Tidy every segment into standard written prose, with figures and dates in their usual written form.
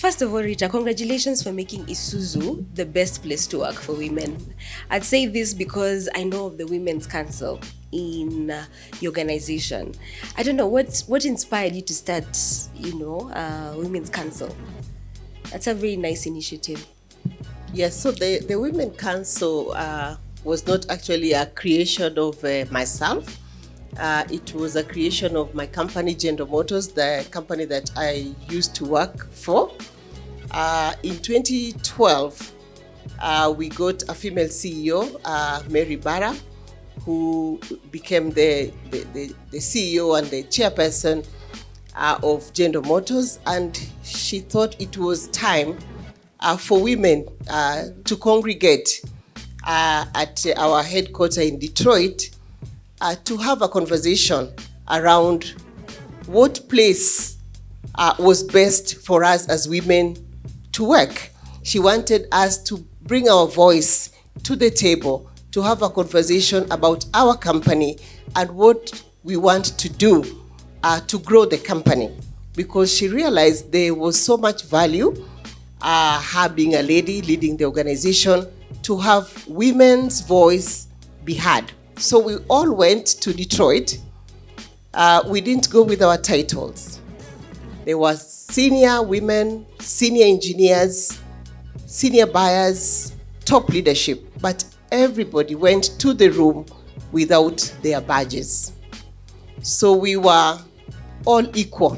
First of all, Rita, congratulations for making Isuzu the best place to work for women. I'd say this because I know of the Women's Council in your organization. I don't know, what inspired you to start, Women's Council? That's a very nice initiative. Yes, so the Women Council was not actually a creation of myself. It was a creation of my company, Gichomo Motors, the company that I used to work for. In 2012, we got a female CEO, Mary Barra, who became the CEO and the chairperson of Gichomo Motors, and she thought it was time for women to congregate at our headquarters in Detroit to have a conversation around what place was best for us as women to work. She wanted us to bring our voice to the table, to have a conversation about our company and what we want to do to grow the company, because she realized there was so much value, her being a lady leading the organization, to have women's voice be heard. So we all went to Detroit. We didn't go with our titles. There was senior women, senior engineers, senior buyers, top leadership, but everybody went to the room without their badges. So we were all equal,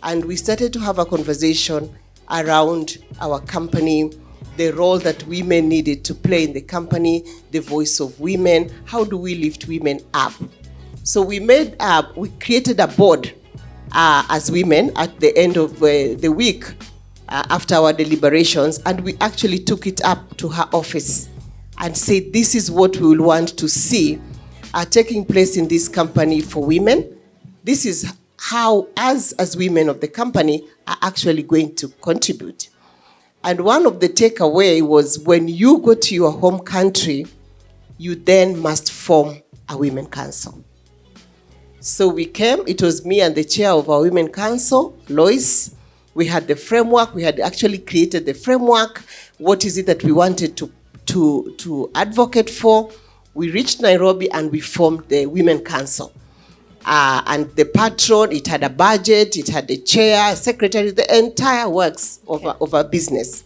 and we started to have a conversation around our company, the role that women needed to play in the company, the voice of women, how do we lift women up? So we created a board as women at the end of the week after our deliberations, and we actually took it up to her office and said, this is what we will want to see taking place in this company for women. This is how us as women of the company are actually going to contribute. And one of the takeaway was, when you go to your home country, you then must form a women council. So we came, it was me and the chair of our women council, Lois. We had the framework, we had actually created the framework. What is it that we wanted to advocate for? We reached Nairobi and we formed the women council. And the patron, it had a budget, it had a chair, secretary, the entire works of our business.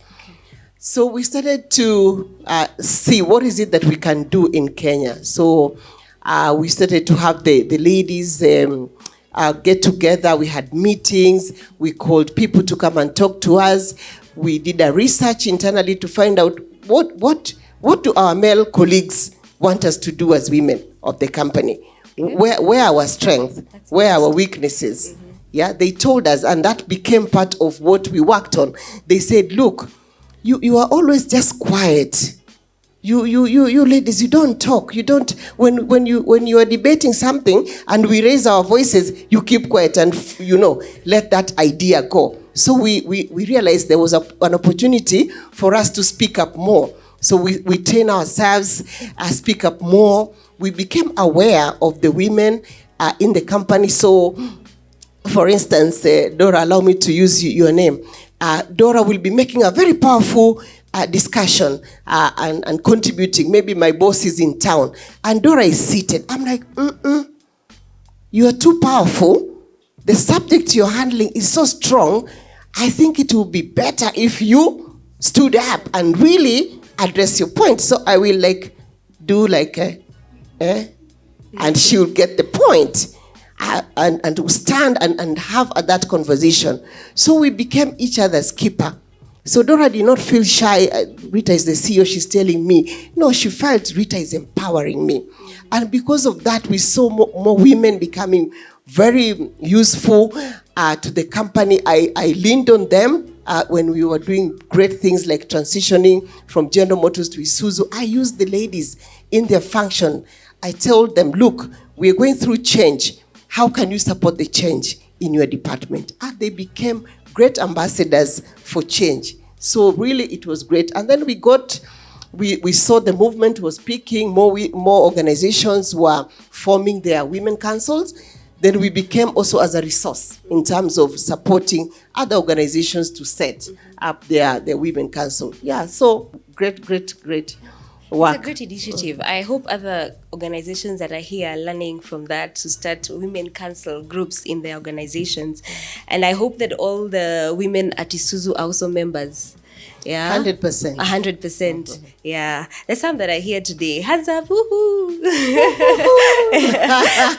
So we started to see what is it that we can do in Kenya. So we started to have the ladies get together. We had meetings. We called people to come and talk to us. We did a research internally to find out what do our male colleagues want us to do as women of the company. Where our strength, where our weaknesses. Mm-hmm. Yeah, they told us, and that became part of what we worked on. They said, look, you are always just quiet. You ladies, you don't talk. You don't, when you are debating something and we raise our voices, you keep quiet and let that idea go. So we realized there was an opportunity for us to speak up more. So we train ourselves, speak up more. We became aware of the women in the company. So, for instance, Dora, allow me to use your name. Dora will be making a very powerful discussion and contributing. Maybe my boss is in town and Dora is seated. I'm like, you are too powerful. The subject you're handling is so strong. I think it will be better if you stood up and really address your point. So I will do and she will get the point and to stand and have that conversation. So we became each other's keeper. So Dora did not feel shy. Rita is the CEO, she's telling me. No, she felt Rita is empowering me. And because of that, we saw more women becoming very useful to the company. I leaned on them when we were doing great things like transitioning from Gichomo Motors to Isuzu. I used the ladies in their function. I told them, look, we're going through change. How can you support the change in your department? And they became great ambassadors for change. So really it was great. And then we saw the movement was peaking, more organizations were forming their women councils. then we became also as a resource in terms of supporting other organizations to set up their women council. Yeah, so great work. It's a great initiative. I hope other organizations that are here are learning from that to start women council groups in their organizations. And I hope that all the women at Isuzu are also members. Yeah. 100%. 100%. Yeah. There's some that are here today. Hands up. Woohoo.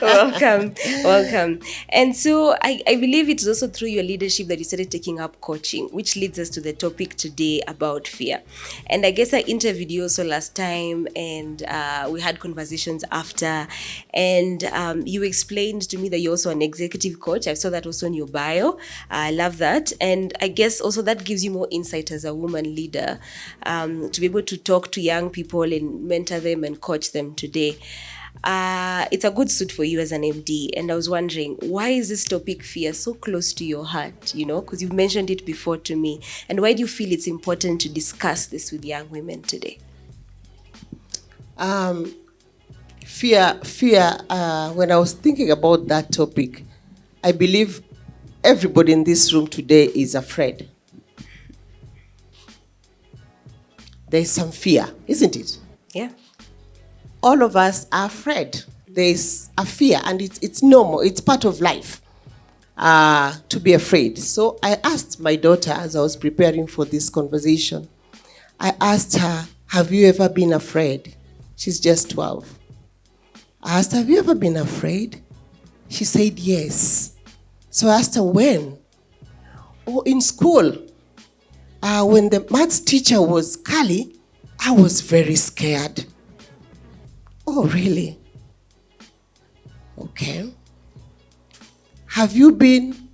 Welcome. Welcome. And so I believe it's also through your leadership that you started taking up coaching, which leads us to the topic today about fear. And I guess I interviewed you also last time, and we had conversations after. And you explained to me that you're also an executive coach. I saw that also in your bio. I love that. And I guess also that gives you more insight as a woman leader, to be able to talk to young people and mentor them and coach them today. It's a good suit for you as an MD. And I was wondering, why is this topic fear so close to your heart? You know, because you've mentioned it before to me. And why do you feel it's important to discuss this with young women today? Fear, when I was thinking about that topic, I believe everybody in this room today is afraid. There's some fear, isn't it? Yeah. All of us are afraid. There's a fear, and it's normal. It's part of life to be afraid. So I asked my daughter as I was preparing for this conversation, I asked her, have you ever been afraid? She's just 12. I asked her, have you ever been afraid? She said, yes. So I asked her, when? Oh, in school. When the maths teacher was Kali, I was very scared. Oh, really? Okay. Have you been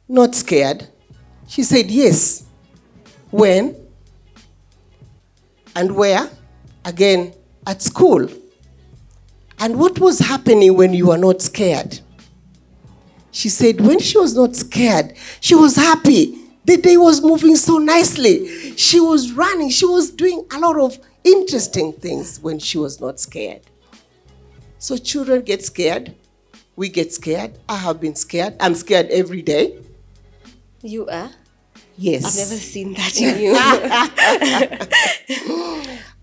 not scared? She said, yes. When? And where? Again, at school. And what was happening when you were not scared? She said, when she was not scared, she was happy. The day was moving so nicely. She was running. She was doing a lot of interesting things when she was not scared. So children get scared. We get scared. I have been scared. I'm scared every day. You are? Yes. I've never seen that in you.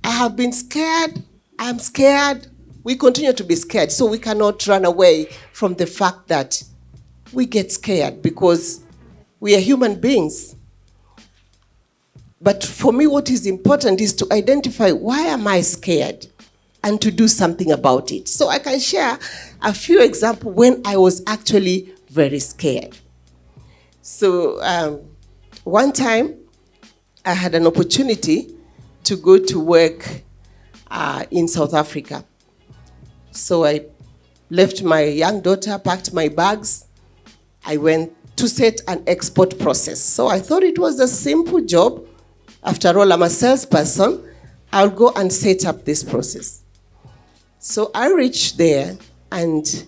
I have been scared. I'm scared. We continue to be scared. So we cannot run away from the fact that we get scared because we are human beings. But for me, what is important is to identify, why am I scared? And to do something about it. So I can share a few examples when I was actually very scared. So one time, I had an opportunity to go to work in South Africa. So I left my young daughter, packed my bags. I went to set an export process. So I thought it was a simple job. After all, I'm a salesperson. I'll go and set up this process. So I reached there, and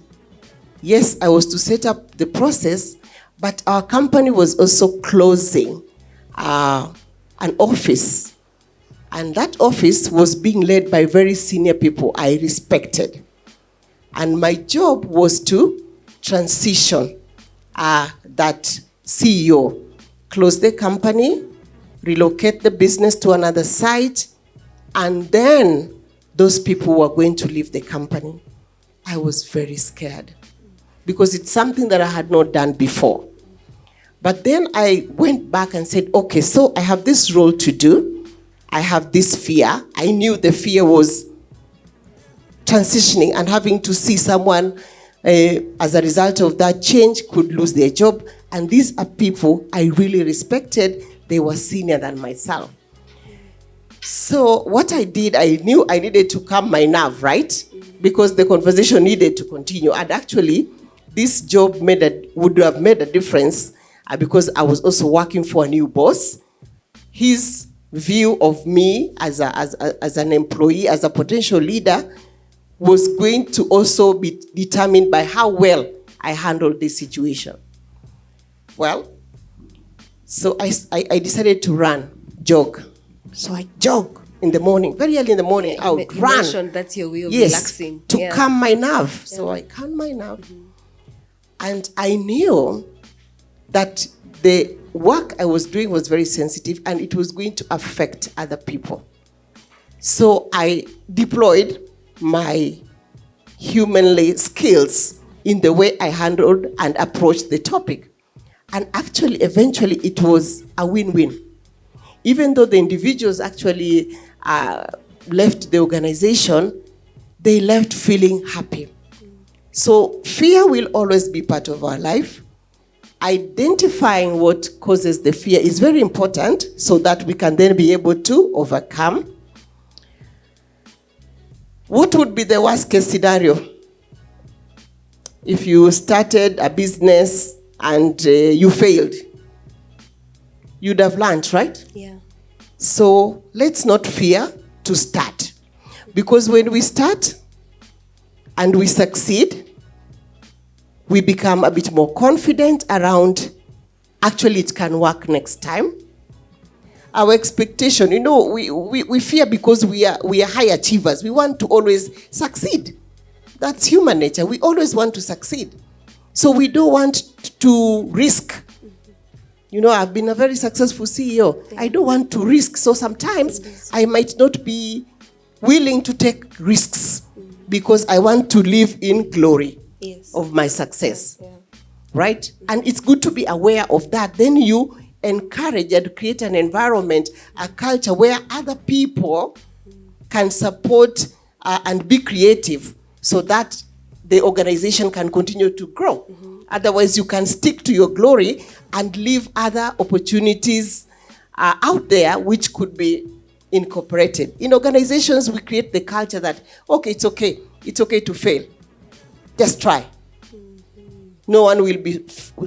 yes, I was to set up the process, but our company was also closing an office. And that office was being led by very senior people I respected. And my job was to transition that CEO, close the company, relocate the business to another site, and then those people were going to leave the company. I was very scared because it's something that I had not done before. But then I went back and said, okay, so I have this role to do. I have this fear. I knew the fear was transitioning and having to see someone as a result of that change could lose their job. And these are people I really respected. They were senior than myself. So what I did, I knew I needed to calm my nerve, right? Because the conversation needed to continue. And actually, this job would have made a difference because I was also working for a new boss. His view of me as an employee, as a potential leader, was going to also be determined by how well I handled this situation. Well, so I decided to jog. So I jog in the morning, very early in the morning. I would run. That's your way of relaxing. Relaxing. To calm my nerve. So I calm my nerve. And I knew that the work I was doing was very sensitive and it was going to affect other people. So I deployed my humanly skills in the way I handled and approached the topic. And actually, eventually, it was a win-win. Even though the individuals actually left the organization, they left feeling happy. So fear will always be part of our life. Identifying what causes the fear is very important so that we can then be able to overcome. What would be the worst case scenario? If you started a business and you failed, you'd have learned, right? Yeah. So let's not fear to start. Because when we start and we succeed, we become a bit more confident around, actually it can work next time. Our expectation, we fear because we are high achievers. We want to always succeed. That's human nature. We always want to succeed. So we don't want to risk. I've been a very successful CEO. I don't want to risk. So sometimes I might not be willing to take risks because I want to live in glory of my success. Yeah. Right? And it's good to be aware of that. Then you encourage and create an environment, a culture where other people can support and be creative so that the organization can continue to grow. Otherwise, you can stick to your glory and leave other opportunities out there which could be incorporated. In organizations, we create the culture that, okay, it's okay to fail. Just try. No one will be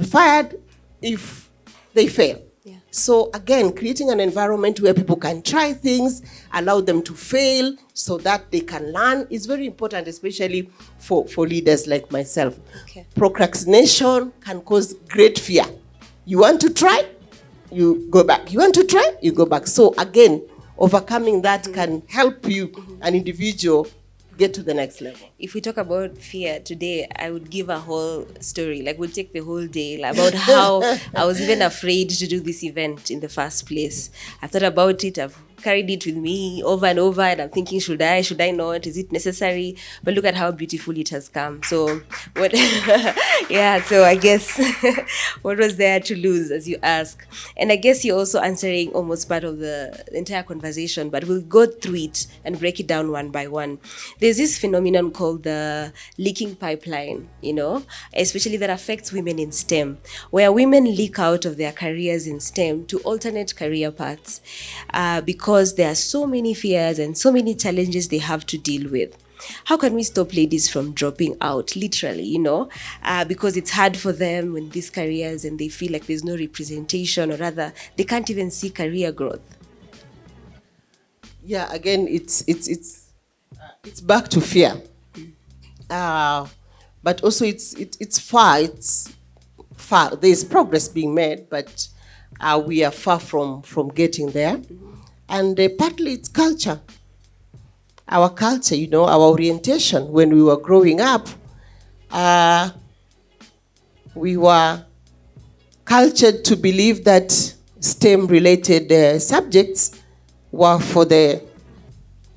fired if they fail. Yeah. So again, creating an environment where people can try things, allow them to fail so that they can learn is very important, especially for leaders like myself. Okay. Procrastination can cause great fear. You want to try, you go back. You want to try, you go back. So again, overcoming that can help you, an individual, get to the next level. If we talk about fear today, I would give a whole story. We'll take the whole day about how I was even afraid to do this event in the first place. I thought about it. I've carried it with me over and over, and I'm thinking, should I not? Is it necessary? But look at how beautiful it has come. So what? Yeah. So I guess what was there to lose, as you ask? And I guess you're also answering almost part of the entire conversation, but we'll go through it and break it down one by one. There's this phenomenon called the leaking pipeline, especially that affects women in STEM, where women leak out of their careers in STEM to alternate career paths because there are so many fears and so many challenges they have to deal with. How can we stop ladies from dropping out, literally, because it's hard for them in these careers and they feel like there's no representation, or rather, they can't even see career growth? Yeah, again, it's back to fear, but also it's far. There's progress being made, but we are far from getting there, and partly it's culture. Our culture, our orientation. When we were growing up, we were cultured to believe that STEM-related subjects were for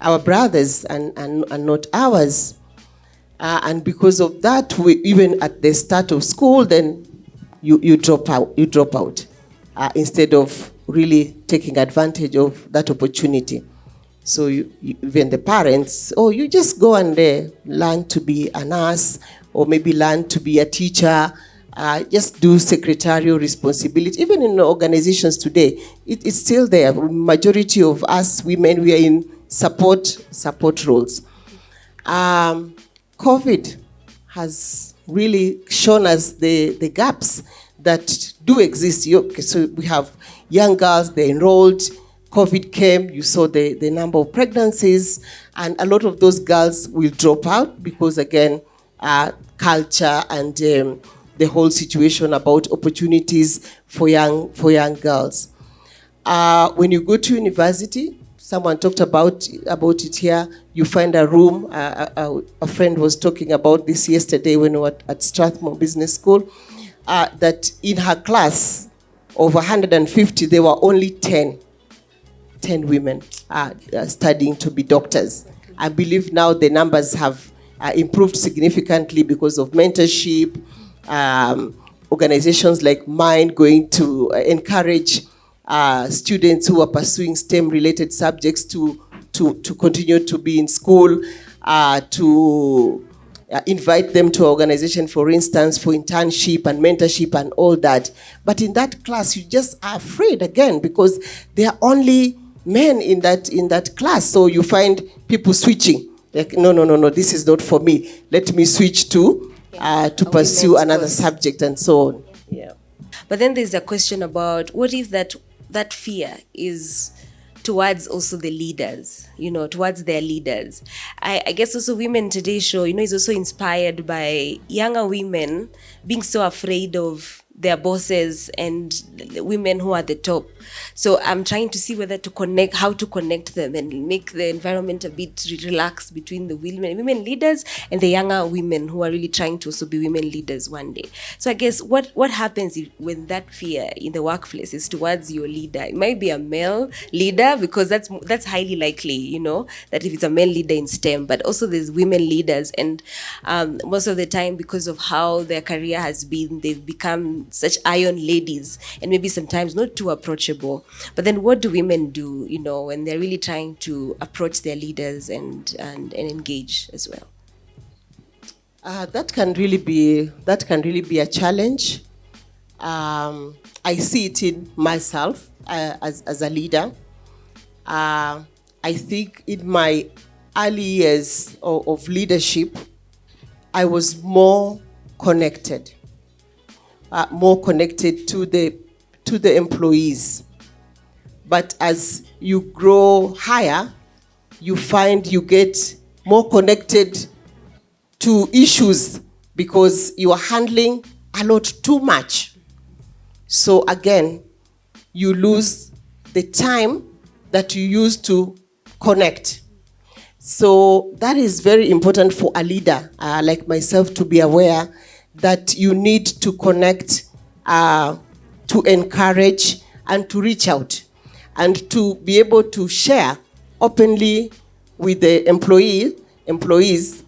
our brothers and not ours. And because of that, even at the start of school, then you drop out instead of really taking advantage of that opportunity. So even the parents, you just go and learn to be a nurse, or maybe learn to be a teacher, just do secretarial responsibility. Even in organizations today, it's still there. Majority of us women, we are in support roles. COVID has really shown us the gaps that do exist. So we have young girls, they're enrolled. COVID came, you saw the number of pregnancies, and a lot of those girls will drop out because, again, culture and the whole situation about opportunities for young girls. When you go to university, Someone talked about it here. You find a room. A friend was talking about this yesterday when we were at Strathmore Business School, that in her class of 150, there were only 10 women studying to be doctors. I believe now the numbers have improved significantly because of mentorship, organizations like mine going to encourage students who are pursuing STEM-related subjects to continue to be in school, to invite them to an organization, for instance, for internship and mentorship and all that. But in that class, you just are afraid again because there are only men in that class. So you find people switching. Like, no, this is not for me. Let me switch to pursue another subject and so on. Yeah. But then there's a question about what if that fear is towards also the leaders, towards their leaders. I guess also Women Today show, is also inspired by younger women being so afraid of their bosses and the women who are at the top. So I'm trying to see how to connect them and make the environment a bit relaxed between the women leaders and the younger women who are really trying to also be women leaders one day. So I guess what happens when that fear in the workplace is towards your leader? It might be a male leader, because that's highly likely, that if it's a male leader in STEM, but also there's women leaders, and most of the time, because of how their career has been, they've become such iron ladies and maybe sometimes not too approachable. But then what do women do, when they're really trying to approach their leaders and engage as well? That can really be a challenge. I see it in myself as a leader. I think in my early years of leadership, I was more connected to the employees. But as you grow higher, you find you get more connected to issues because you are handling a lot too much. So again, you lose the time that you use to connect. So that is very important for a leader like myself to be aware that you need to connect, to encourage, and to reach out, and to be able to share openly with the employees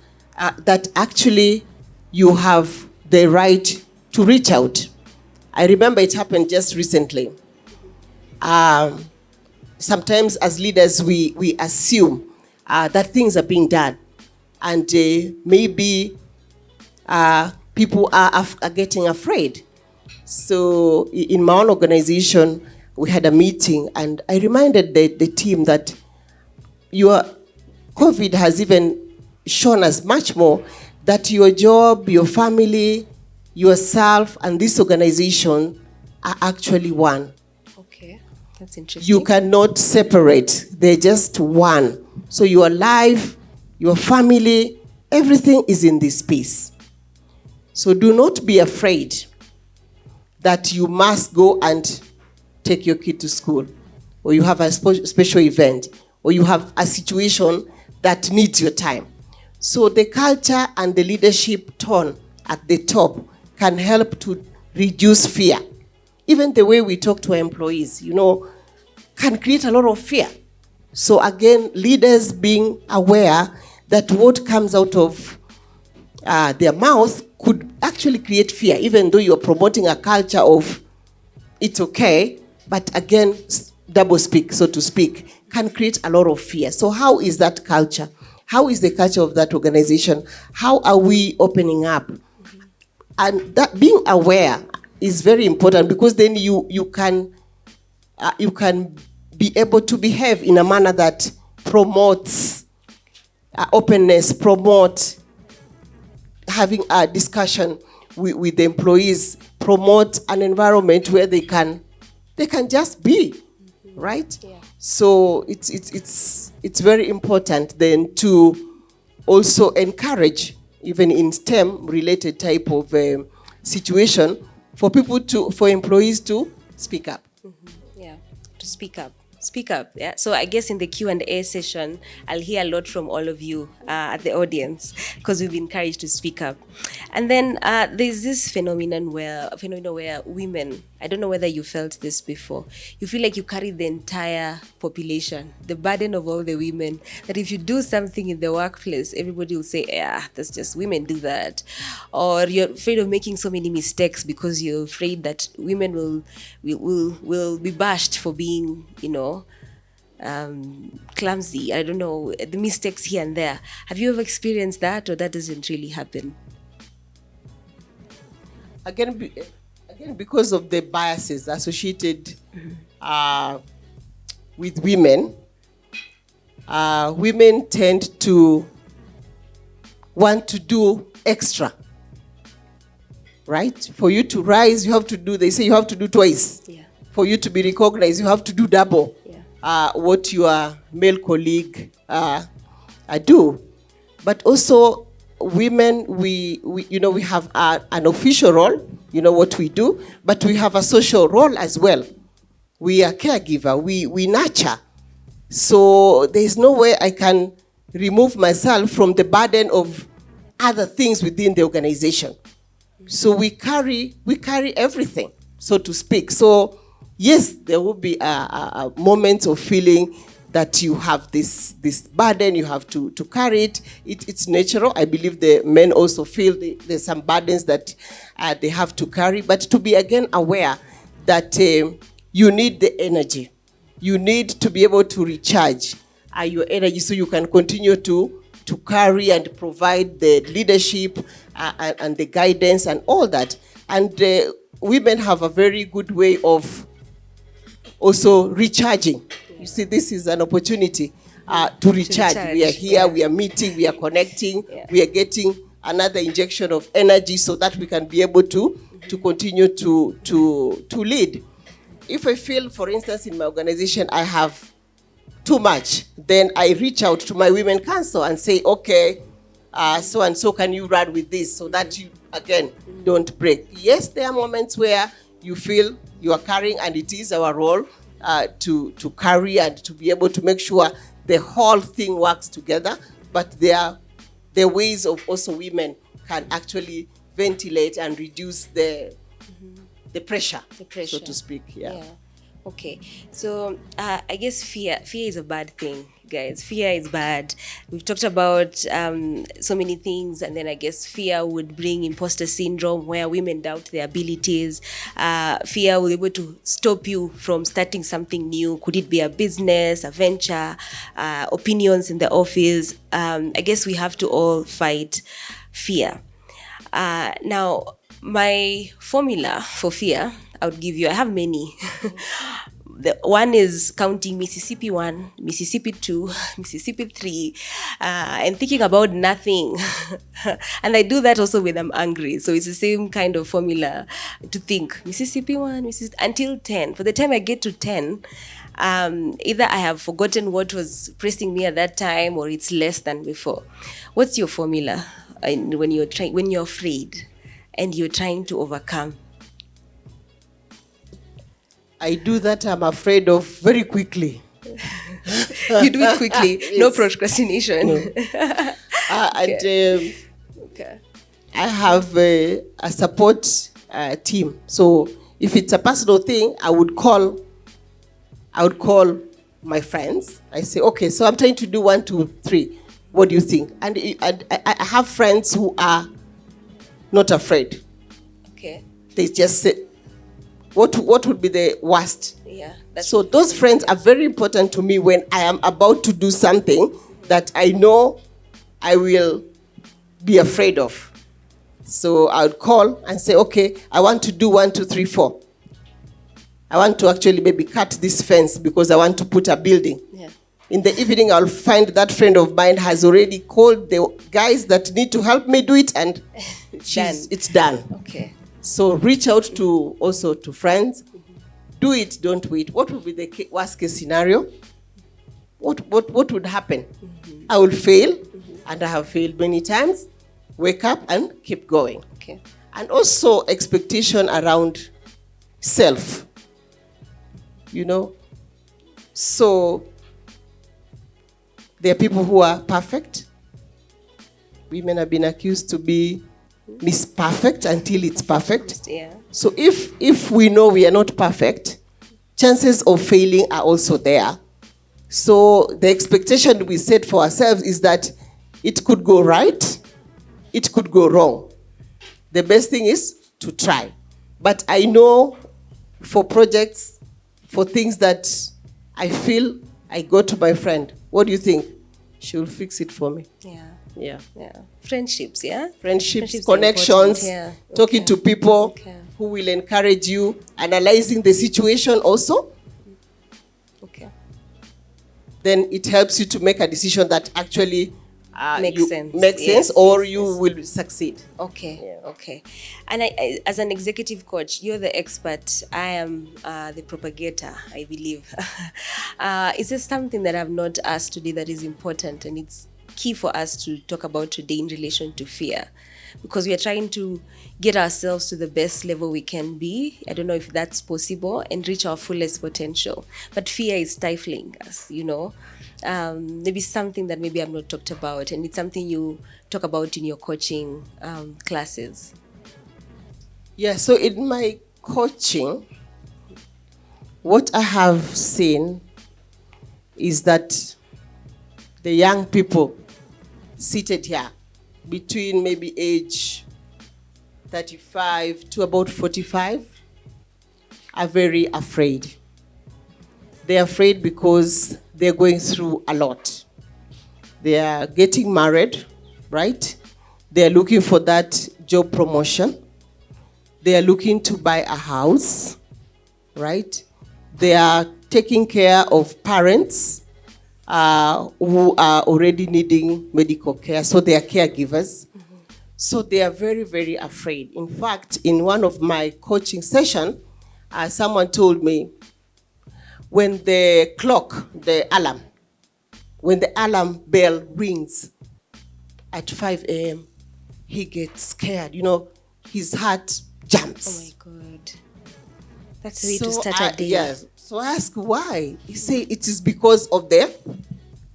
that actually you have the right to reach out. I remember it happened just recently. Sometimes as leaders, we assume that things are being done, and maybe people are getting afraid. So in my own organization, we had a meeting, and I reminded the team that your COVID has even shown us much more that your job, your family, yourself, and this organization are actually one. Okay, that's interesting. You cannot separate. They're just one. So your life, your family, everything is in this space. So do not be afraid that you must go and take your kid to school, or you have a special event, or you have a situation that needs your time. So the culture and the leadership tone at the top can help to reduce fear. Even the way we talk to our employees, can create a lot of fear. So again, leaders being aware that what comes out of their mouth could actually create fear, even though you're promoting a culture of it's okay, but again, double speak, so to speak, can create a lot of fear. So how is that culture? How is the culture of that organization? How are we opening up? Mm-hmm. And that being aware is very important, because then you can be able to behave in a manner that promotes openness, promote having a discussion with the employees, promote an environment where they can just be, mm-hmm. right? Yeah. So it's very important then to also encourage, even in STEM related type of situation, for employees to speak up. Mm-hmm. Yeah, to speak up. Speak up. Yeah. So I guess in the Q&A session, I'll hear a lot from all of you at the audience because we've been encouraged to speak up. And then there's this phenomenon where women, I don't know whether you felt this before, you feel like you carry the entire population, the burden of all the women, that if you do something in the workplace, everybody will say, yeah, that's just women do that. Or you're afraid of making so many mistakes because you're afraid that women will be bashed for being, clumsy. I don't know, the mistakes here and there. Have you ever experienced that, or that doesn't really happen? Again, because of the biases associated with women, women tend to want to do extra, right? For you to rise, you have to do, they say you have to do twice. Yeah. For you to be recognized, you have to do double what your male colleague do. But also, women, we have an official role, what we do, but we have a social role as well. We are caregiver, we nurture. So there's no way I can remove myself from the burden of other things within the organization. So we carry everything, so to speak. So yes, there will be a moment of feeling that you have this burden, you have to carry it. It's natural. I believe the men also feel there's some burdens that they have to carry, but to be again aware that you need the energy. You need to be able to recharge your energy so you can continue to carry and provide the leadership and the guidance and all that. And women have a very good way of also recharging. You see, this is an opportunity to recharge. We are here, we are meeting, we are connecting, we are getting another injection of energy so that we can be able to continue to lead. If I feel, for instance, in my organization, I have too much, then I reach out to my women council and say, okay, so and so, can you run with this so that you, again, don't break. Yes, there are moments where you feel you are carrying, and it is our role to carry and to be able to make sure the whole thing works together. But there are ways of also women can actually ventilate and reduce the pressure, so to speak. Yeah. Okay. So I guess fear is a bad thing, guys. Fear is bad. We've talked about so many things, and then I guess fear would bring imposter syndrome, where women doubt their abilities. Fear will be able to stop you from starting something new. Could it be a business, a venture, opinions in the office? I guess we have to all fight fear. Now, my formula for fear, I would give you, I have many. The one is counting Mississippi 1, Mississippi 2, Mississippi 3, and thinking about nothing. And I do that also when I'm angry. So it's the same kind of formula to think. Mississippi 1, until 10. For the time I get to 10, either I have forgotten what was pressing me at that time, or it's less than before. What's your formula when you're afraid and you're trying to overcome? I do that, I'm afraid of, very quickly. You do it quickly, yes. No procrastination. No. And I have a support team. So if it's a personal thing, I would call my friends. I say, okay, so I'm trying to do 1, 2, 3. What do you think? And I have friends who are not afraid. Okay. They just say, what would be the worst? Yeah. So those friends are very important to me when I am about to do something that I know I will be afraid of. So I would call and say, okay, I want to do 1, 2, 3, 4. I want to actually maybe cut this fence because I want to put a building. Yeah. In the evening, I'll find that friend of mine has already called the guys that need to help me do it, and it's done. Okay. So reach out to friends. Do it, don't wait. What would be the worst case scenario? What would happen? I will fail, and I have failed many times. Wake up and keep going. Okay. And also expectation around self. So there are people who are perfect. Women have been accused to be Miss Perfect until it's perfect. Yeah. So if we know we are not perfect, chances of failing are also there. So the expectation we set for ourselves is that it could go right, it could go wrong. The best thing is to try. But I know for projects, for things that I feel, I go to my friend. What do you think? She will fix it for me. Yeah. Yeah. Yeah. Friendships, yeah? Friendships, are important, connections, yeah. talking to people Okay. who will encourage you, analyzing the situation also. Okay. Then it helps you to make a decision that actually Makes sense. makes Yes, sense, or yes, you yes. will succeed. Okay, Yeah. okay. And I, as an executive coach, you're the expert. I am the propagator, I believe. Is there something that I've not asked today that is important and it's key for us to talk about today in relation to fear? Because we are trying to get ourselves to the best level we can be. I don't know if that's possible and reach our fullest potential. But fear is stifling us, you know. Maybe something that maybe I've not talked about, and it's something you talk about in your coaching classes. Yeah, so in my coaching, what I have seen is that the young people seated here between maybe age 35 to about 45 are very afraid. They're afraid because they're going through a lot. They are getting married, right? They are looking for that job promotion. They are looking to buy a house, right? They are taking care of parents who are already needing medical care, so they are caregivers. Mm-hmm. So they are very, very afraid. In fact, in one of my coaching sessions, someone told me, when the clock, the alarm, when the alarm bell rings at 5 a.m., he gets scared. You know, his heart jumps. Oh my God. That's the way to start a day. Yes. So I ask why. He say it is because of the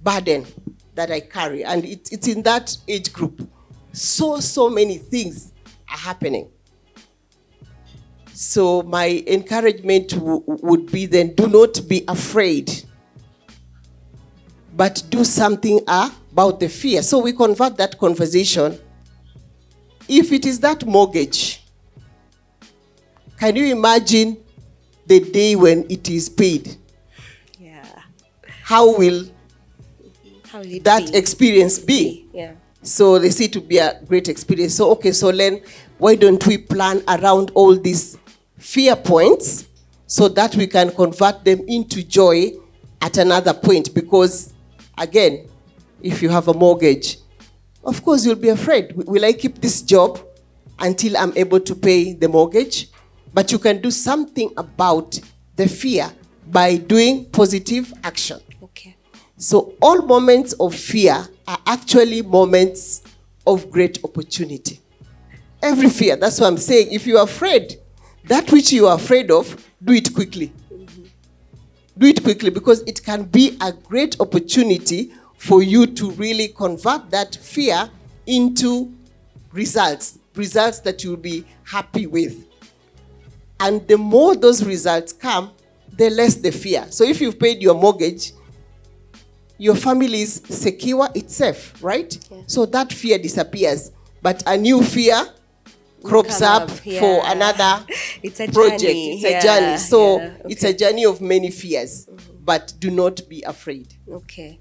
burden that I carry. And it's in that age group. So many things are happening. So my encouragement would be then, do not be afraid, but do something about the fear. So we convert that conversation. If it is that mortgage, can you imagine the day when it is paid? Yeah. How will that be? experience be? Yeah. So they see it to be a great experience. So, okay, so then why don't we plan around all these fear points so that we can convert them into joy at another point? Because, again, if you have a mortgage, of course you'll be afraid. Will I keep this job until I'm able to pay the mortgage? But you can do something about the fear by doing positive action. Okay. So all moments of fear are actually moments of great opportunity. Every fear, that's what I'm saying. If you're afraid, that which you are afraid of, do it quickly. Mm-hmm. Do it quickly, because it can be a great opportunity for you to really convert that fear into results that you'll be happy with. And the more those results come, the less the fear. So if you've paid your mortgage, your family is secure, it's safe, right? Yeah. So that fear disappears. But a new fear crops up for another it's a project. Journey. It's a journey. So okay. It's a journey of many fears. Mm-hmm. But do not be afraid. Okay.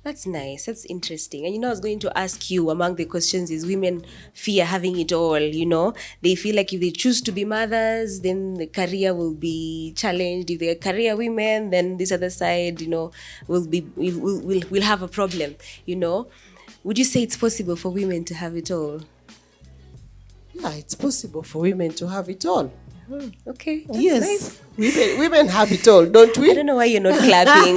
That's nice. That's interesting. And I was going to ask you, among the questions is women fear having it all, They feel like if they choose to be mothers, then the career will be challenged. If they're career women, then this other side, will have a problem, Would you say it's possible for women to have it all? Yeah, it's possible for women to have it all. Okay, that's yes. nice. Women have it all, don't we? I don't know why you're not clapping.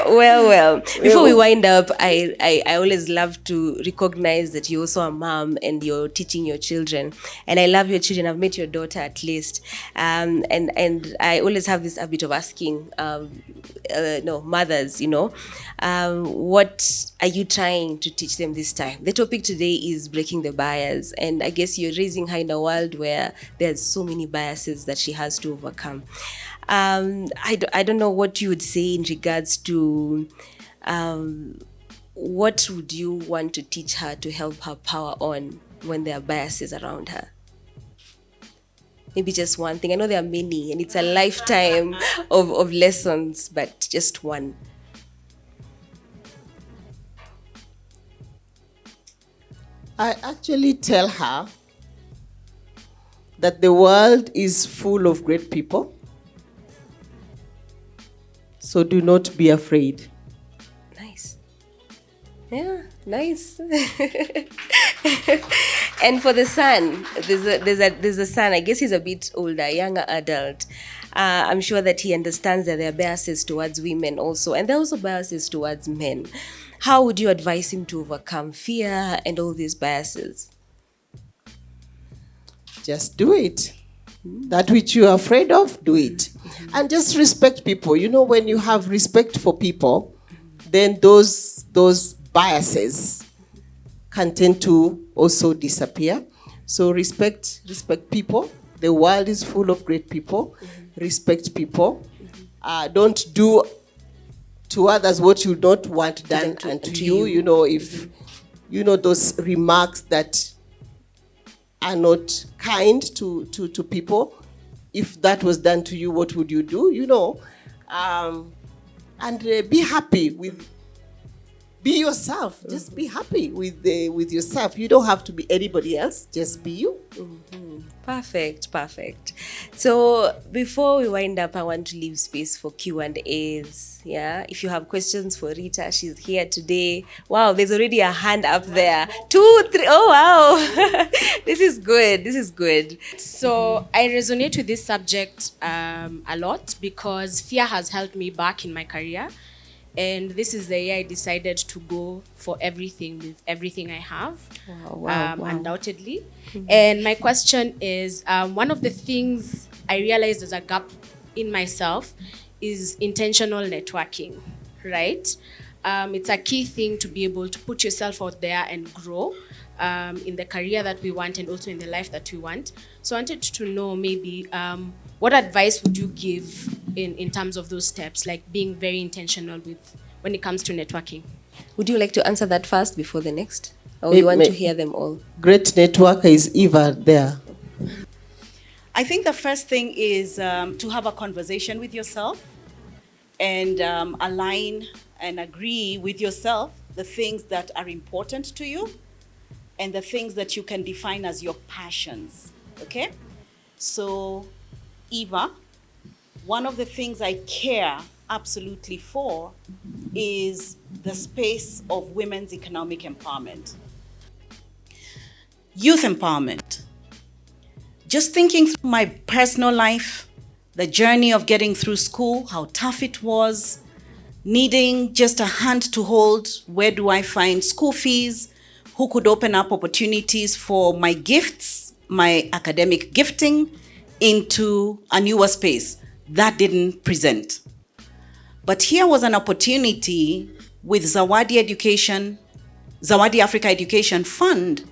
Well. Before we wind up, I always love to recognize that you're also a mom and you're teaching your children. And I love your children. I've met your daughter at least. And I always have this habit of asking no, mothers, what are you trying to teach them this time? The topic today is breaking the bias. And I guess you're raising her in a world where there's so many biases that she has to overcome. I don't know what you would say in regards to what would you want to teach her to help her power on when there are biases around her? Maybe just one thing. I know there are many and it's a lifetime of lessons, but just one. I actually tell her that the world is full of great people. So do not be afraid. Nice. Yeah, nice. And for the son, there's a son. I guess he's a bit older, younger adult. I'm sure that he understands that there are biases towards women also, and there are also biases towards men. How would you advise him to overcome fear and all these biases? Just do it. That which you are afraid of, do it. And just respect people. When you have respect for people, then those biases can tend to also disappear. So respect people. The world is full of great people. Respect people. Don't do to others what you don't want done to you. If those remarks that are not kind to people, if that was done to you, what would you do? And be happy with. Be yourself. Just be happy with yourself. You don't have to be anybody else. Just be you. Perfect. So before we wind up, I want to leave space for Q&As. Yeah, if you have questions for Rita, she's here today. Wow, there's already a hand up there. 2, 3. Oh wow, this is good. So I resonate with this subject a lot because fear has held me back in my career. And this is the year I decided to go for everything with everything I have. Wow. Undoubtedly. And my question is, one of the things I realized as a gap in myself is intentional networking, right? It's a key thing to be able to put yourself out there and grow in the career that we want and also in the life that we want. So I wanted to know maybe what advice would you give in terms of those steps, like being very intentional when it comes to networking? Would you like to answer that first before the next? Or you want to hear them all? Great networker is Eva there. I think the first thing is to have a conversation with yourself and align and agree with yourself the things that are important to you and the things that you can define as your passions, okay? So, Eva, one of the things I care absolutely for is the space of women's economic empowerment. Youth empowerment. Just thinking through my personal life, the journey of getting through school, how tough it was, needing just a hand to hold, where do I find school fees, who could open up opportunities for my gifts, my academic gifting, into a newer space. That didn't present. But here was an opportunity with Zawadi Africa Education Fund,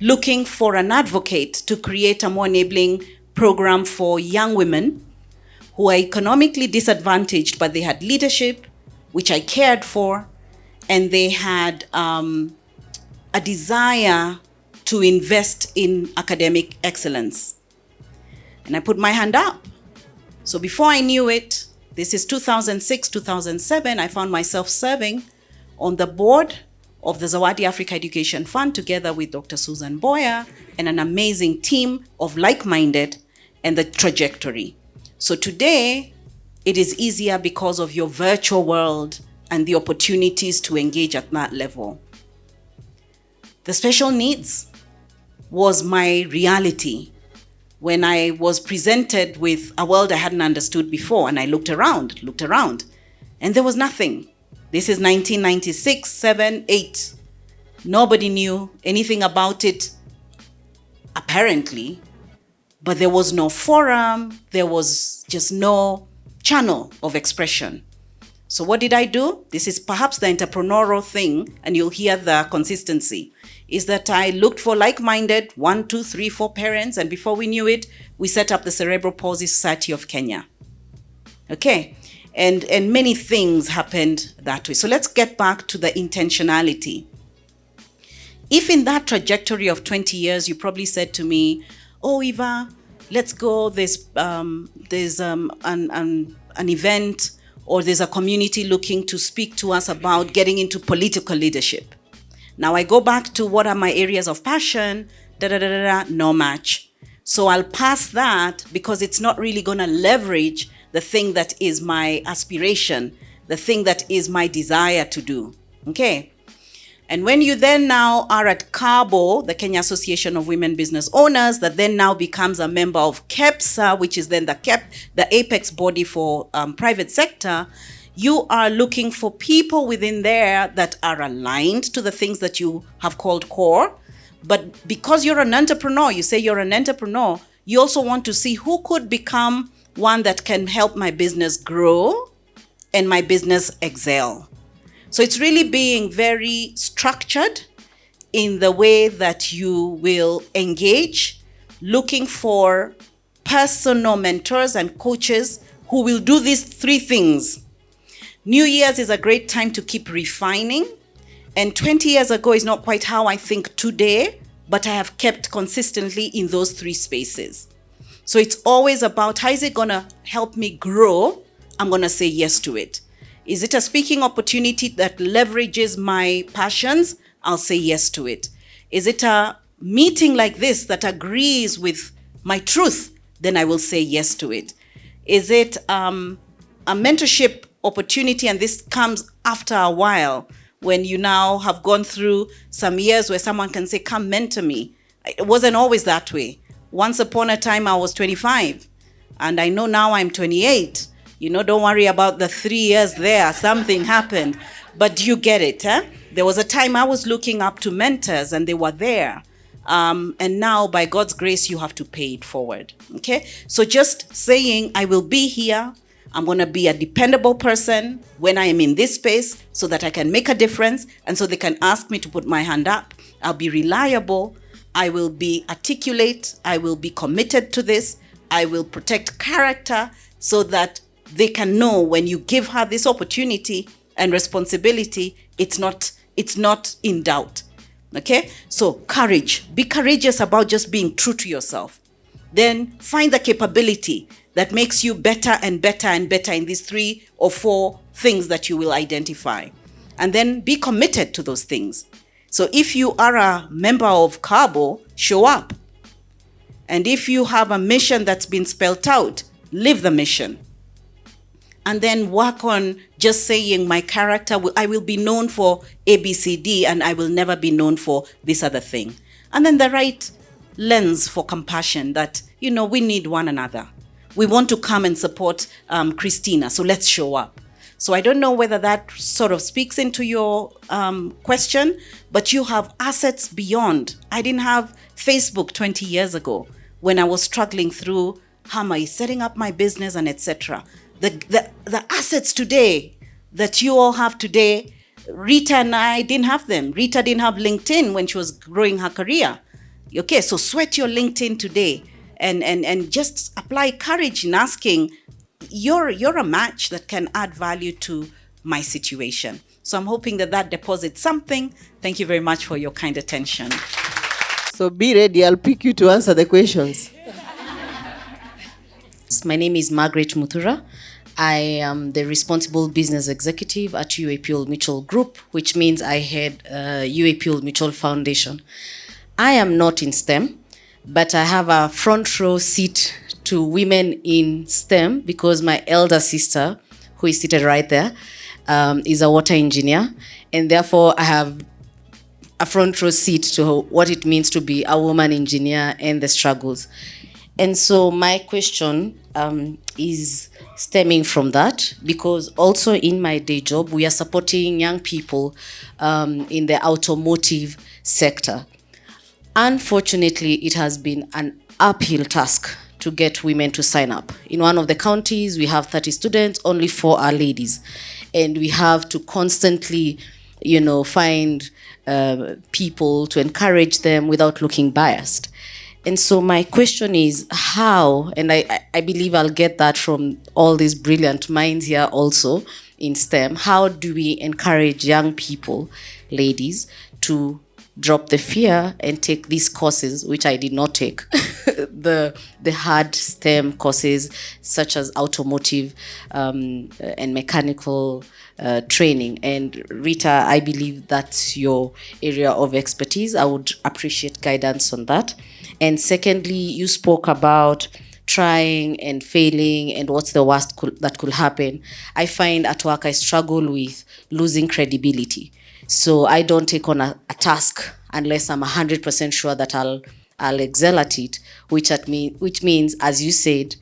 looking for an advocate to create a more enabling program for young women who are economically disadvantaged, but they had leadership, which I cared for, and they had a desire to invest in academic excellence. And I put my hand up. So before I knew it, this is 2006, 2007, I found myself serving on the board of the Zawadi Africa Education Fund together with Dr. Susan Boyer and an amazing team of like-minded and the trajectory. So today, it is easier because of your virtual world and the opportunities to engage at that level. The special needs was my reality when I was presented with a world I hadn't understood before, and I looked around, and there was nothing. This is 1996, 7, 8. Nobody knew anything about it, apparently, but there was no forum, there was just no channel of expression. So what did I do? This is perhaps the entrepreneurial thing, and you'll hear the consistency, is that I looked for like-minded 1, 2, 3, 4 parents, and before we knew it, we set up the Cerebral Palsy Society of Kenya. Okay, and many things happened that way. So let's get back to the intentionality. If in that trajectory of 20 years, you probably said to me, oh, Eva, let's go, there's an event, or there's a community looking to speak to us about getting into political leadership. Now I go back to what are my areas of passion, no match. So I'll pass that because it's not really gonna leverage the thing that is my aspiration, the thing that is my desire to do, okay? And when you then now are at CABO, the Kenya Association of Women Business Owners, that then now becomes a member of KEPSA, which is then the apex body for private sector, you are looking for people within there that are aligned to the things that you have called core. But because you're an entrepreneur, you say you're an entrepreneur, you also want to see who could become one that can help my business grow and my business excel. So it's really being very structured in the way that you will engage, looking for personal mentors and coaches who will do these 3 things. New Year's is a great time to keep refining. And 20 years ago is not quite how I think today, but I have kept consistently in those 3 spaces. So it's always about, how is it going to help me grow? I'm going to say yes to it. Is it a speaking opportunity that leverages my passions? I'll say yes to it. Is it a meeting like this that agrees with my truth? Then I will say yes to it. Is it a mentorship opportunity, and this comes after a while when you now have gone through some years where someone can say, come mentor me. It wasn't always that way. Once upon a time I was 25, and I know now I'm 28. Don't worry about the 3 years there. Something happened. But you get it, eh? There was a time I was looking up to mentors, and they were there. And now, by God's grace, you have to pay it forward, okay? So just saying, I will be here. I'm going to be a dependable person when I am in this space so that I can make a difference, and so they can ask me to put my hand up. I'll be reliable. I will be articulate. I will be committed to this. I will protect character so that they can know when you give her this opportunity and responsibility, it's not in doubt. Okay? So courage. Be courageous about just being true to yourself. Then find the capability that makes you better and better and better in these 3 or 4 things that you will identify. And then be committed to those things. So if you are a member of CABO, show up. And if you have a mission that's been spelled out, live the mission. And then work on just saying, my character, I will be known for ABCD, and I will never be known for this other thing. And then the right lens for compassion that, we need one another. We want to come and support Christina, so let's show up. So I don't know whether that sort of speaks into your question, but you have assets beyond. I didn't have Facebook 20 years ago when I was struggling through how am I setting up my business and etc. The assets today that you all have today, Rita and I didn't have them. Rita didn't have LinkedIn when she was growing her career. Okay, so sweat your LinkedIn today and just apply courage in asking, you're a match that can add value to my situation. So I'm hoping that deposits something. Thank you very much for your kind attention. So be ready, I'll pick you to answer the questions. My name is Margaret Muthura. I am the responsible business executive at UAP Old Mutual Group, which means I head UAP Old Mutual Foundation. I am not in STEM, but I have a front row seat to women in STEM because my elder sister, who is seated right there, is a water engineer, and therefore I have a front row seat to what it means to be a woman engineer and the struggles. And so my question is stemming from that, because also in my day job, we are supporting young people in the automotive sector. Unfortunately, it has been an uphill task to get women to sign up. In one of the counties, we have 30 students, only 4 are ladies. And we have to constantly, find people to encourage them without looking biased. And so my question is how, and I believe I'll get that from all these brilliant minds here also in STEM, how do we encourage young people, ladies, to drop the fear and take these courses, which I did not take, the hard STEM courses such as automotive and mechanical training. And Rita, I believe that's your area of expertise. I would appreciate guidance on that. And secondly, you spoke about trying and failing and what's the worst that could happen. I find at work I struggle with losing credibility. So I don't take on a task unless I'm 100% sure that I'll excel at it, which means, as you said,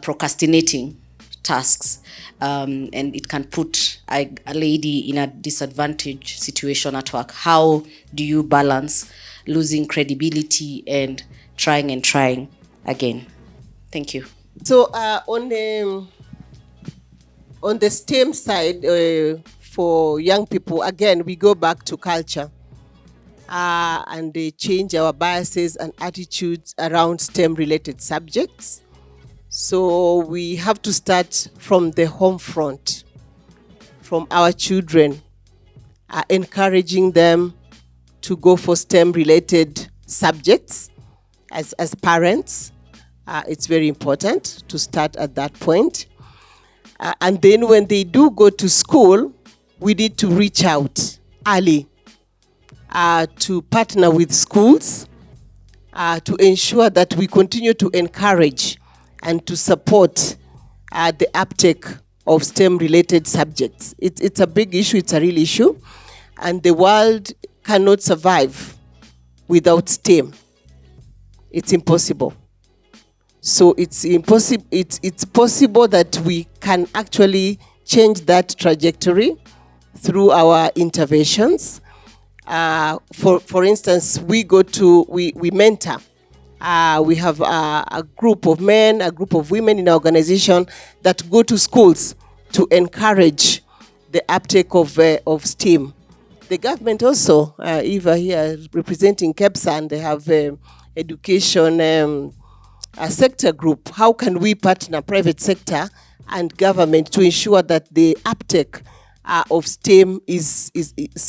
procrastinating tasks. And it can put a lady in a disadvantaged situation at work. How do you balance losing credibility and trying again? Thank you. So on the STEM side, for young people, again, we go back to culture and they change our biases and attitudes around STEM-related subjects. So we have to start from the home front, from our children, encouraging them to go for STEM-related subjects as parents. It's very important to start at that point. And then when they do go to school, we need to reach out early to partner with schools to ensure that we continue to encourage and to support the uptake of STEM-related subjects. It's a big issue, it's a real issue, and the world cannot survive without STEM. It's impossible. So it's possible that we can actually change that trajectory through our interventions. For instance, we mentor. We have a group of men, a group of women in our organization that go to schools to encourage the uptake of STEM. The government also, Eva here representing KEPSA, they have education a sector group. How can we partner private sector and government to ensure that the uptake of STEM is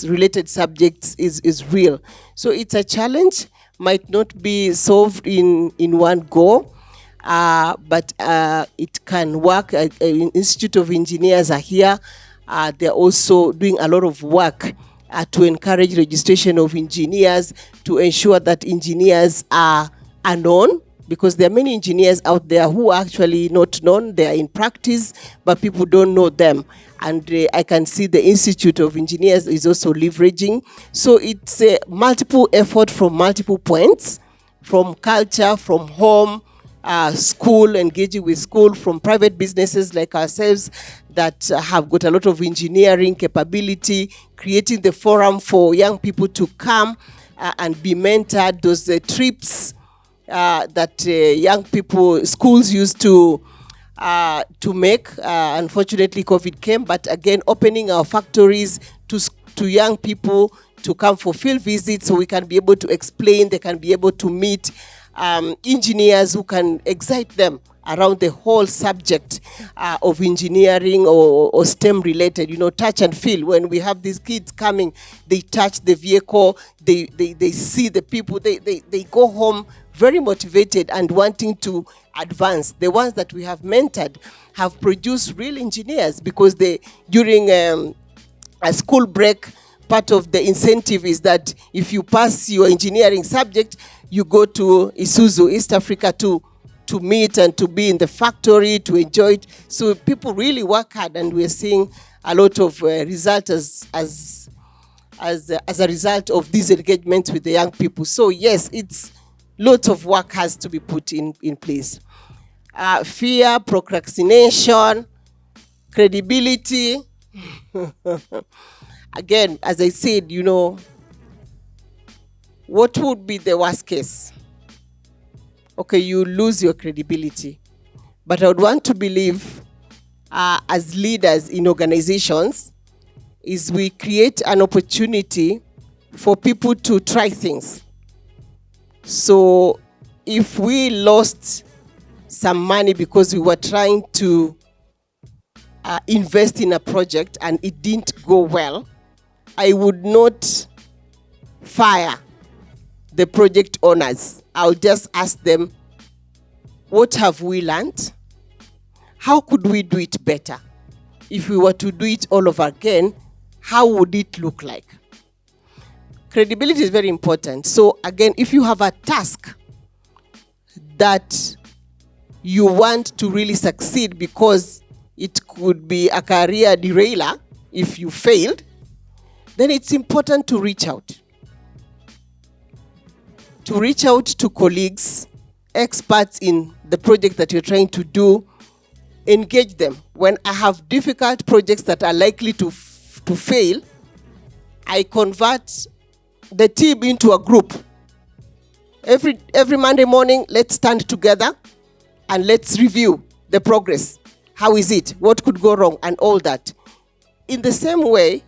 related subjects is real? So it's a challenge, might not be solved in one go, but it can work. Institute of Engineers are here. They're also doing a lot of work to encourage registration of engineers, to ensure that engineers are known, because there are many engineers out there who are actually not known. They are in practice, but people don't know them. And I can see the Institute of Engineers is also leveraging. So it's a multiple effort from multiple points, from culture, from home, school, engaging with school, from private businesses like ourselves that have got a lot of engineering capability, creating the forum for young people to come and be mentored, those trips that young people, schools used to make. Unfortunately, COVID came, but again, opening our factories to young people to come for field visits so we can be able to explain, they can be able to meet engineers who can excite them around the whole subject of engineering or STEM related, touch and feel. When we have these kids coming, they touch the vehicle, they see the people, they go home very motivated and wanting to advance. The ones that we have mentored have produced real engineers, because during a school break, part of the incentive is that if you pass your engineering subject, you go to Isuzu, East Africa, to meet and to be in the factory, to enjoy it. So people really work hard, and we're seeing a lot of results as a result of these engagements with the young people. So yes, it's lots of work has to be put in place. Fear, procrastination, credibility. Again, as I said, what would be the worst case? Okay, you lose your credibility. But I would want to believe, as leaders in organizations, is we create an opportunity for people to try things. So if we lost some money because we were trying to invest in a project and it didn't go well, I would not fire the project owners. I'll just ask them, what have we learned? How could we do it better? If we were to do it all over again, how would it look like? Credibility is very important. So again, if you have a task that you want to really succeed because it could be a career derailer if you failed, then it's important to reach out. To reach out to colleagues, experts in the project that you're trying to do, engage them. When I have difficult projects that are likely to fail, I convert the team into a group. Every Monday morning, let's stand together and let's review the progress. How is it? What could go wrong? And all that. In the same way,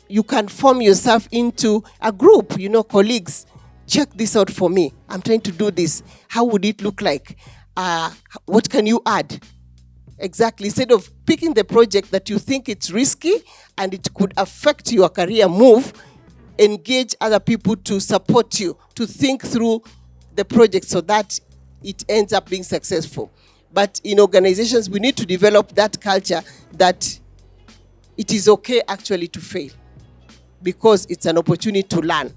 you can form yourself into a group, colleagues. Check this out for me. I'm trying to do this. How would it look like? What can you add? Exactly. Instead of picking the project that you think it's risky and it could affect your career move, engage other people to support you, to think through the project so that it ends up being successful. But in organizations, we need to develop that culture that it is okay actually to fail because it's an opportunity to learn.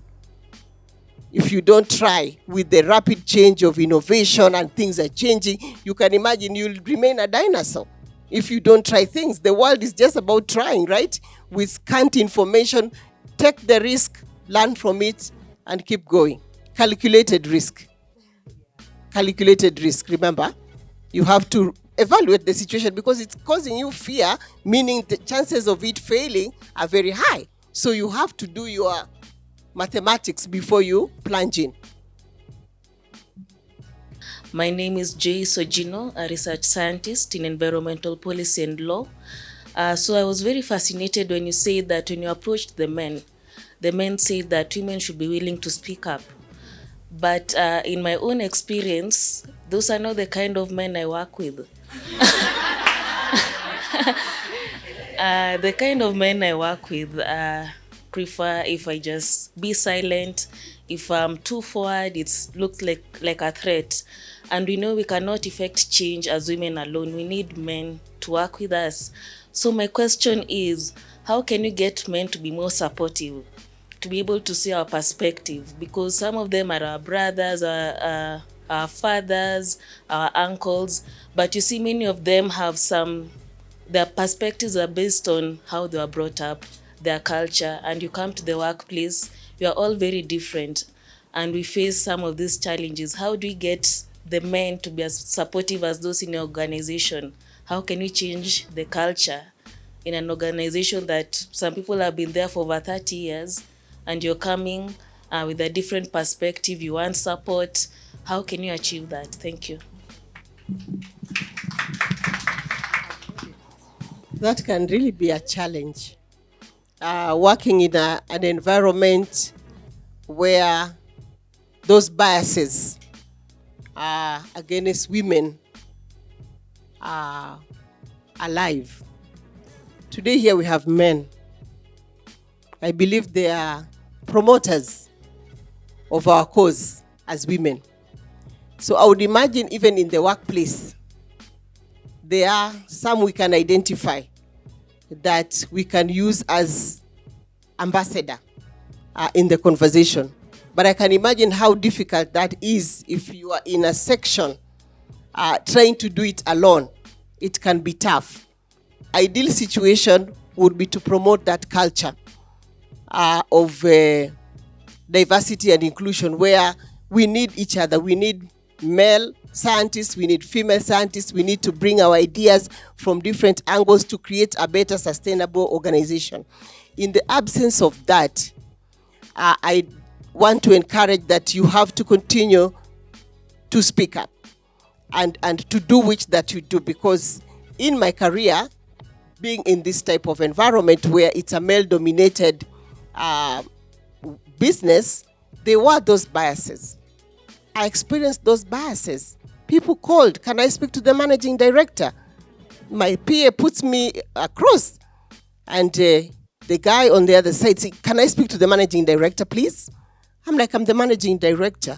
If you don't try, with the rapid change of innovation and things are changing, you can imagine you'll remain a dinosaur. If you don't try things, the world is just about trying, right? With scant information, take the risk, learn from it, and keep going. Calculated risk. Calculated risk, remember? You have to evaluate the situation because it's causing you fear, meaning the chances of it failing are very high. So you have to do your mathematics before you plunge in. My name is Jay Sojino, a research scientist in environmental policy and law. So I was very fascinated when you said that when you approached the men said that women should be willing to speak up. But in my own experience, those are not the kind of men I work with. The kind of men I work with prefer if I just be silent. If I'm too forward, it looks like a threat. And we know we cannot effect change as women alone. We need men to work with us. So my question is, how can you get men to be more supportive, to be able to see our perspective? Because some of them are our brothers, our fathers, our uncles, but you see many of them have their perspectives are based on how they were brought up, their culture, and you come to the workplace, we are all very different, and we face some of these challenges. How do we get the men to be as supportive as those in your organization? How can we change the culture in an organization that some people have been there for over 30 years, and you're coming with a different perspective, you want support? How can you achieve that? Thank you. That can really be a challenge. Working in an environment where those biases against women are alive. Today here we have men. I believe they are promoters of our cause as women. So I would imagine even in the workplace, there are some we can identify that we can use as ambassador in the conversation. But I can imagine how difficult that is if you are in a section trying to do it alone. It can be tough. Ideal situation would be to promote that culture of diversity and inclusion, where we need each other. We need male scientists, we need female scientists, we need to bring our ideas from different angles to create a better sustainable organization. In the absence of that, I want to encourage that you have to continue to speak up and to do which that you do, because in my career, being in this type of environment where it's a male-dominated business, there were those biases. I experienced those biases. People called, can I speak to the managing director? My PA puts me across, and the guy on the other side says, can I speak to the managing director, please? I'm like, I'm the managing director.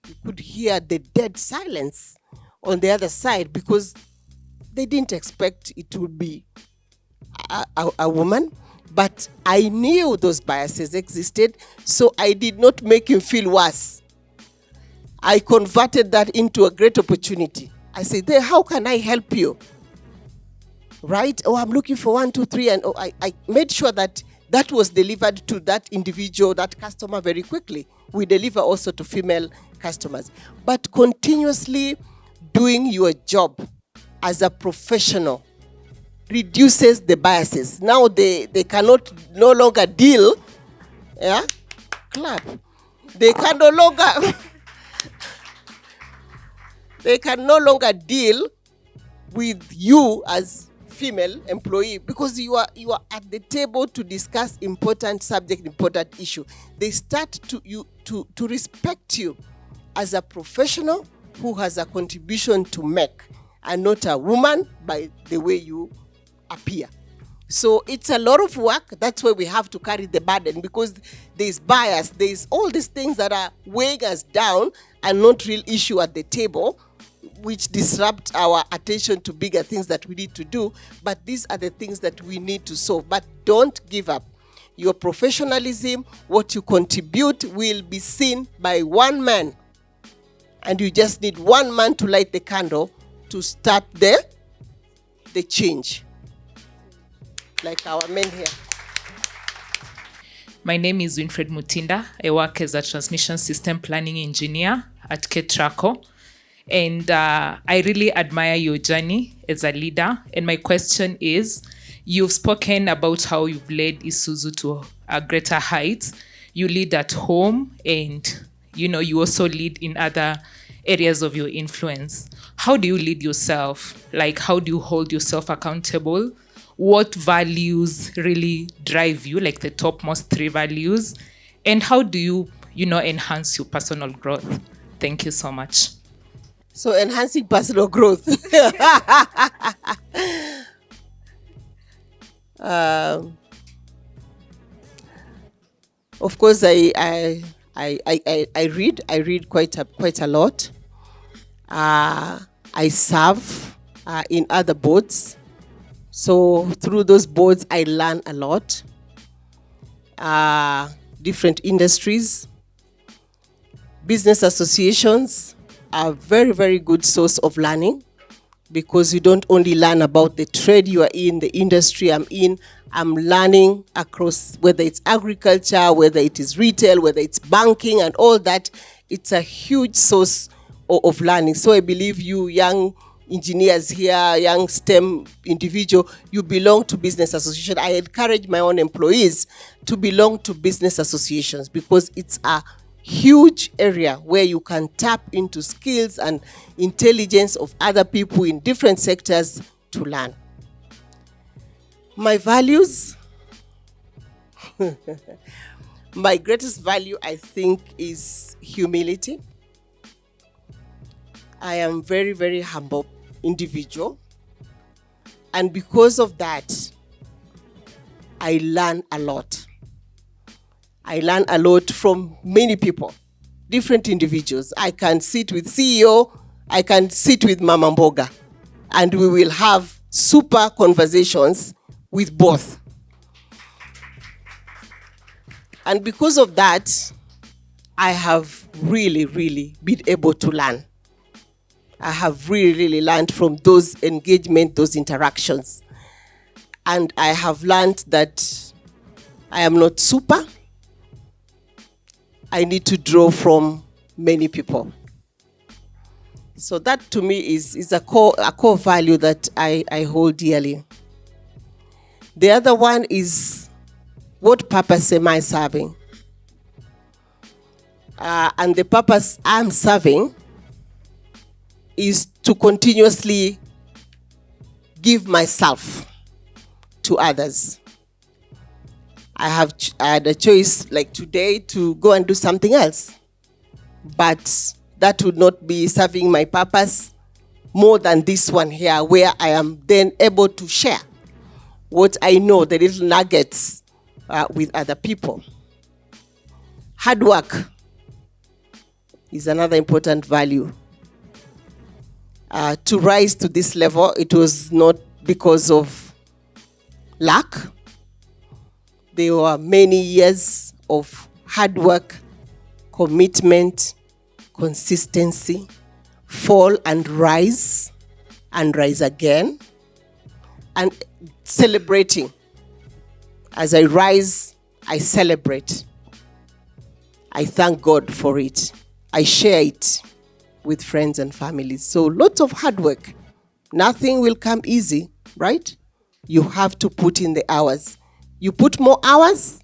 You could hear the dead silence on the other side because they didn't expect it would be a woman. But I knew those biases existed, so I did not make him feel worse. I converted that into a great opportunity. I said, hey, how can I help you? Right? Oh, I'm looking for 1, 2, 3. And I made sure that that was delivered to that individual, that customer very quickly. We deliver also to female customers. But continuously doing your job as a professional reduces the biases. Now they cannot no longer deal. Yeah? Clap. They can no longer they can no longer deal with you as female employee because you are at the table to discuss important subject, important issue. They start to respect you as a professional who has a contribution to make, and not a woman by the way you appear. So it's a lot of work. That's why we have to carry the burden, because there's bias, there's all these things that are weighing us down and not real issue at the table, which disrupt our attention to bigger things that we need to do. But these are the things that we need to solve. But don't give up. Your professionalism, what you contribute, will be seen by one man. And you just need one man to light the candle to start the change. Like our men here. My name is Winfred Mutinda. I work as a transmission system planning engineer at Ketraco. And I really admire your journey as a leader. And my question is, you've spoken about how you've led Isuzu to a greater height. You lead at home, and you also lead in other areas of your influence. How do you lead yourself? Like, how do you hold yourself accountable? What values really drive you, like the topmost 3 values? And how do you, enhance your personal growth? Thank you so much. So enhancing personal growth. Of course, I read quite a lot. I serve in other boards. So through those boards, I learn a lot. Different industries, business associations are very, very good source of learning, because you don't only learn about the trade you are in, the industry I'm in. I'm learning across, whether it's agriculture, whether it is retail, whether it's banking and all that. It's a huge source of learning. So I believe you young engineers here, young STEM individual, you belong to business association. I encourage my own employees to belong to business associations, because it's a huge area where you can tap into skills and intelligence of other people in different sectors to learn. My values, my greatest value, I think, is humility. I am very, very humble individual. And because of that, I learn a lot. I learn a lot from many people, different individuals. I can sit with CEO, I can sit with Mama Mboga, and we will have super conversations with both. And because of that, I have really, really been able to learn. I have really, really learned from those engagement, those interactions. And I have learned that I am not super. I need to draw from many people. So that to me is a core value that I hold dearly. The other one is, what purpose am I serving? And the purpose I'm serving is to continuously give myself to others. I had a choice like today to go and do something else, but that would not be serving my purpose more than this one here, where I am then able to share what I know, the little nuggets, with other people. Hard work is another important value. To rise to this level, it was not because of luck. There were many years of hard work, commitment, consistency, fall and rise again, and celebrating. As I rise, I celebrate. I thank God for it. I share it with friends and families. So lots of hard work. Nothing will come easy, right? You have to put in the hours. You put more hours,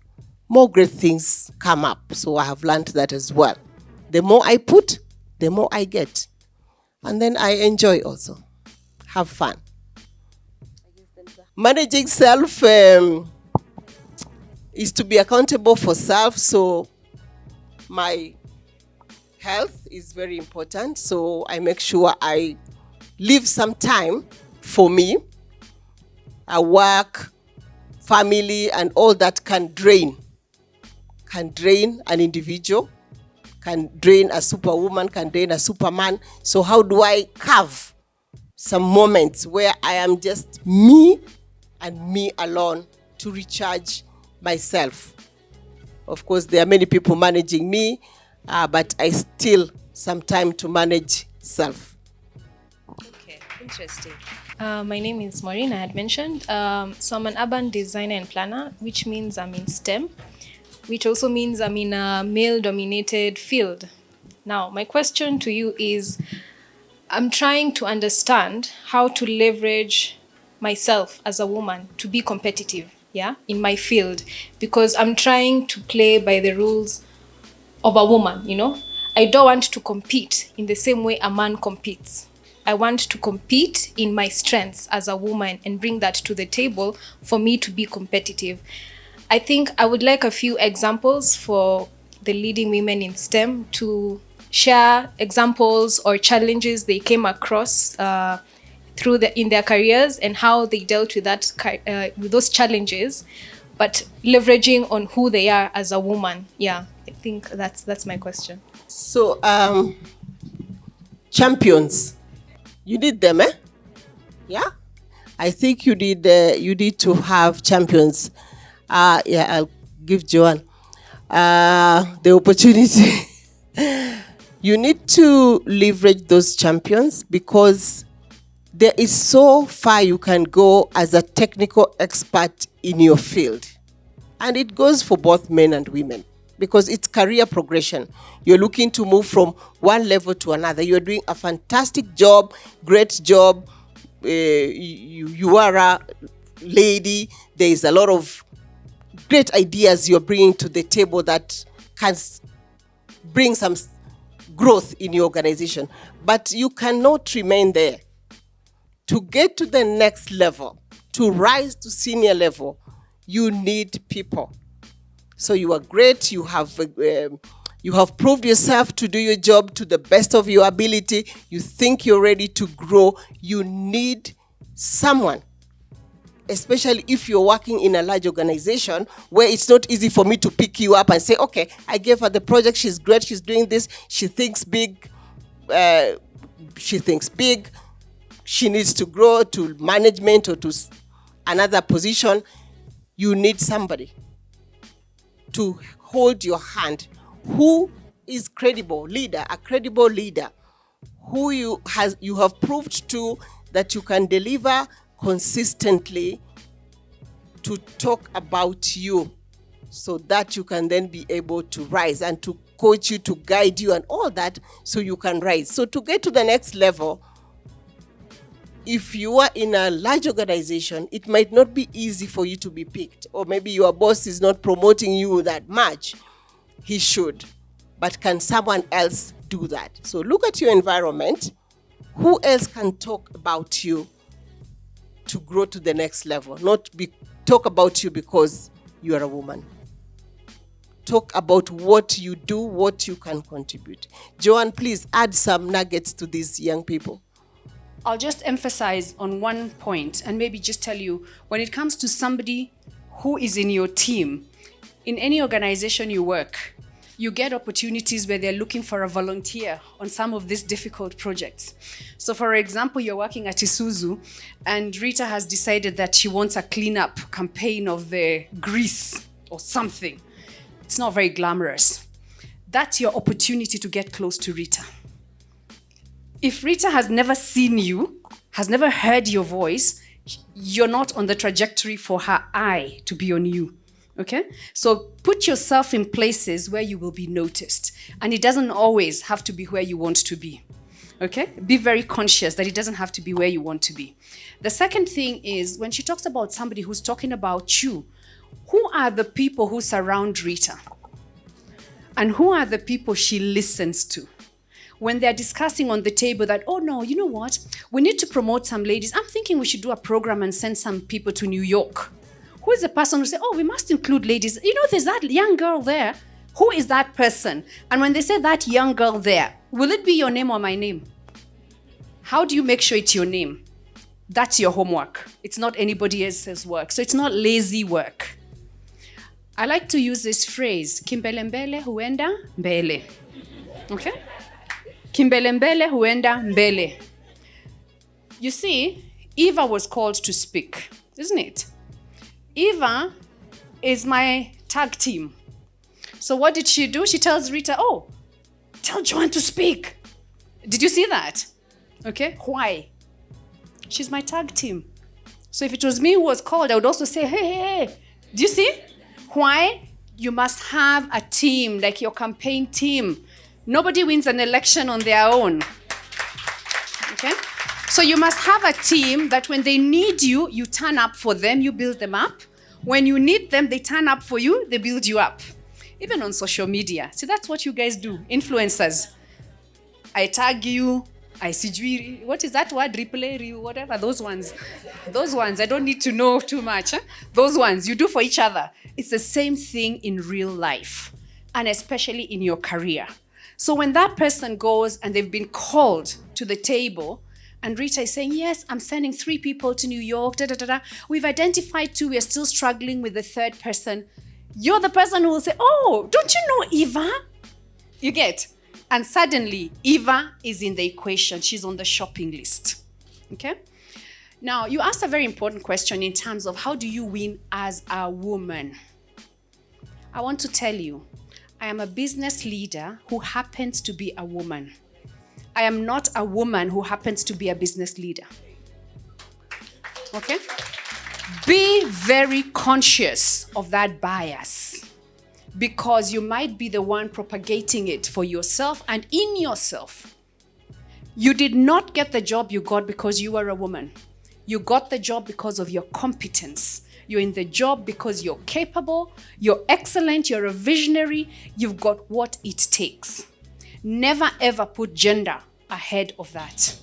more great things come up. So I have learned that as well. The more I put, the more I get. And then I enjoy also. Have fun. Managing self is to be accountable for self. So my health is very important. So I make sure I leave some time for me. I work, family, and all that can drain an individual, can drain a superwoman, can drain a superman. So how do I carve some moments where I am just me and me alone to recharge myself? Of course, there are many people managing me, but I still some time to manage self. Okay, interesting. My name is Maureen, I had mentioned. So I'm an urban designer and planner, which means I'm in STEM, which also means I'm in a male-dominated field. Now, my question to you is, I'm trying to understand how to leverage myself as a woman to be competitive, in my field, because I'm trying to play by the rules of a woman, I don't want to compete in the same way a man competes. I want to compete in my strengths as a woman and bring that to the table for me to be competitive. I think I would like a few examples for the leading women in STEM to share examples or challenges they came across in their careers and how they dealt with with those challenges, but leveraging on who they are as a woman. Yeah, I think that's my question. So champions, you need them, eh? Yeah, I think you need to have champions. I'll give Joanne the opportunity. You need to leverage those champions because there is so far you can go as a technical expert in your field. And it goes for both men and women because it's career progression. You're looking to move from one level to another. You're doing a fantastic job, great job. You are a lady. There is a lot of great ideas you're bringing to the table that can bring some growth in your organization. But you cannot remain there. To get to the next level, to rise to senior level, you need people. So you are great. You have proved yourself to do your job to the best of your ability. You think you're ready to grow. You need someone, especially if you're working in a large organization where it's not easy for me to pick you up and say, okay, I gave her the project. She's great. She's doing this. She thinks big. She needs to grow to management or to another position. You need somebody to hold your hand who is a credible leader, who you have proved to that you can deliver consistently, to talk about you so that you can then be able to rise and to coach you, to guide you and all that, so you can rise. So to get to the next level, if you are in a large organization, it might not be easy for you to be picked, or maybe your boss is not promoting you that much. He should. But can someone else do that? So look at your environment. Who else can talk about you to grow to the next level? Not talk about you because you are a woman. Talk about what you do, what you can contribute. Joanne, please add some nuggets to these young people. I'll just emphasize on one point and maybe just tell you, when it comes to somebody who is in your team, in any organization you work, you get opportunities where they're looking for a volunteer on some of these difficult projects. So for example, you're working at Isuzu and Rita has decided that she wants a cleanup campaign of the grease or something. It's not very glamorous. That's your opportunity to get close to Rita. If Rita has never seen you, has never heard your voice, you're not on the trajectory for her eye to be on you. Okay? So put yourself in places where you will be noticed. And it doesn't always have to be where you want to be. Okay? Be very conscious that it doesn't have to be where you want to be. The second thing is, when she talks about somebody who's talking about you, who are the people who surround Rita? And who are the people she listens to? When they're discussing on the table that, oh no, you know what? We need to promote some ladies. I'm thinking we should do a program and send some people to New York. Who is the person who say, oh, we must include ladies? You know, there's that young girl there. Who is that person? And when they say that young girl there, will it be your name or my name? How do you make sure it's your name? That's your homework. It's not anybody else's work. So it's not lazy work. I like to use this phrase, kimbelembele huenda mbele. Okay? Kimbelembele huenda mbele. You see, Eva was called to speak, isn't it? Eva is my tag team. So what did she do? She tells Rita, oh, tell Joanne to speak. Did you see that? Okay, why? She's my tag team. So if it was me who was called, I would also say, hey. Do you see? Why? You must have a team, like your campaign team. Nobody wins an election on their own. Okay? So you must have a team that when they need you, you turn up for them, you build them up. When you need them, they turn up for you, they build you up. Even on social media. See, that's what you guys do, influencers. I tag you, I see, what is that word? Replay, whatever, those ones. Those ones, I don't need to know too much. Huh? Those ones, you do for each other. It's the same thing in real life, and especially in your career. So when that person goes and they've been called to the table, and Rita is saying, yes, I'm sending 3 people to New York, We've identified 2, we're still struggling with the third person. You're the person who will say, oh, don't you know Eva? You get? And suddenly, Eva is in the equation. She's on the shopping list. Okay? Now, you asked a very important question in terms of how do you win as a woman? I want to tell you, I am a business leader who happens to be a woman. I am not a woman who happens to be a business leader. Okay? Be very conscious of that bias, because you might be the one propagating it for yourself and in yourself. You did not get the job you got because you were a woman. You got the job because of your competence. You're in the job because you're capable, you're excellent, you're a visionary, you've got what it takes. Never ever put gender ahead of that.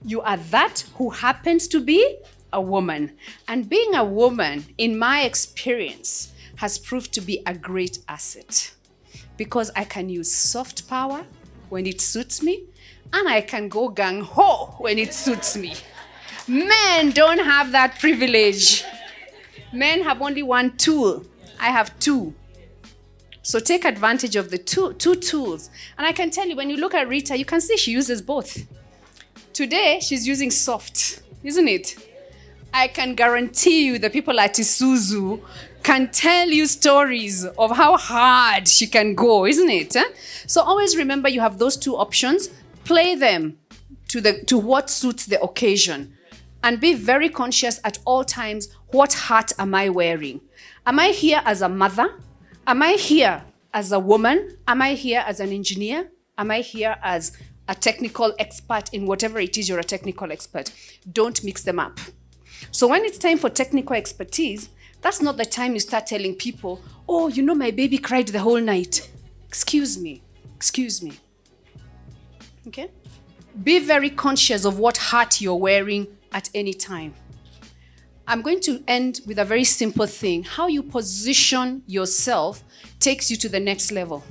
You are that who happens to be a woman. And being a woman, in my experience, has proved to be a great asset, because I can use soft power when it suits me, and I can go gung-ho when it suits me. Men don't have that privilege. Men have only one tool. I have 2. So take advantage of the two tools. And I can tell you, when you look at Rita, you can see she uses both. Today, she's using soft, isn't it? I can guarantee you the people at Isuzu can tell you stories of how hard she can go, isn't it? So always remember you have those 2 options. Play them to what suits the occasion. And be very conscious at all times, what hat am I wearing? Am I here as a mother? Am I here as a woman? Am I here as an engineer? Am I here as a technical expert in whatever it is you're a technical expert? Don't mix them up. So when it's time for technical expertise, that's not the time you start telling people, oh, you know, my baby cried the whole night. Excuse me. Okay? Be very conscious of what hat you're wearing at any time. I'm going to end with a very simple thing. How you position yourself takes you to the next level.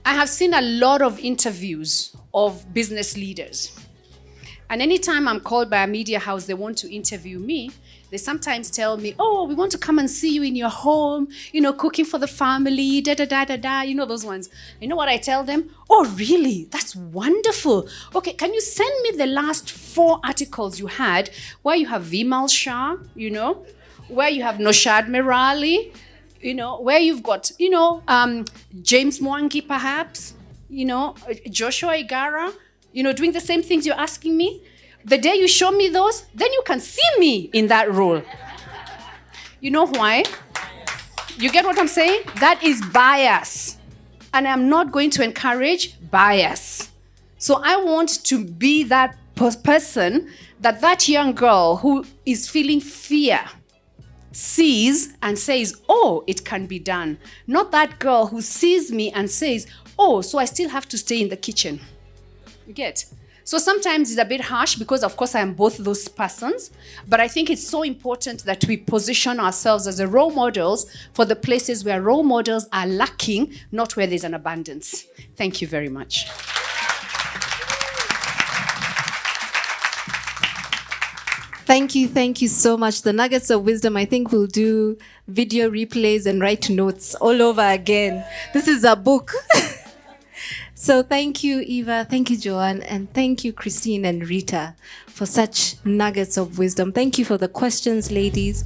I have seen a lot of interviews of business leaders. And anytime I'm called by a media house, they want to interview me, they sometimes tell me, oh, we want to come and see you in your home, you know, cooking for the family, da-da-da-da-da, you know those ones. You know what I tell them? Oh, really? That's wonderful. Okay, can you send me the last 4 articles you had where you have Vimal Shah, you know, where you have Noshad Merali, you know, where you've got, you know, James Mwangi perhaps, you know, Joshua Igara, you know, doing the same things you're asking me. The day you show me those, then you can see me in that role. You know why? You get what I'm saying? That is bias. And I'm not going to encourage bias. So I want to be that person that young girl who is feeling fear sees and says, oh, it can be done. Not that girl who sees me and says, oh, so I still have to stay in the kitchen. You get? So sometimes it's a bit harsh because, of course, I am both those persons. But I think it's so important that we position ourselves as a role models for the places where role models are lacking, not where there's an abundance. Thank you very much. Thank you so much. The nuggets of wisdom, I think we'll do video replays and write notes all over again. This is a book. So thank you, Eva, thank you, Joanne, and thank you, Christine and Rita, for such nuggets of wisdom. Thank you for the questions, ladies.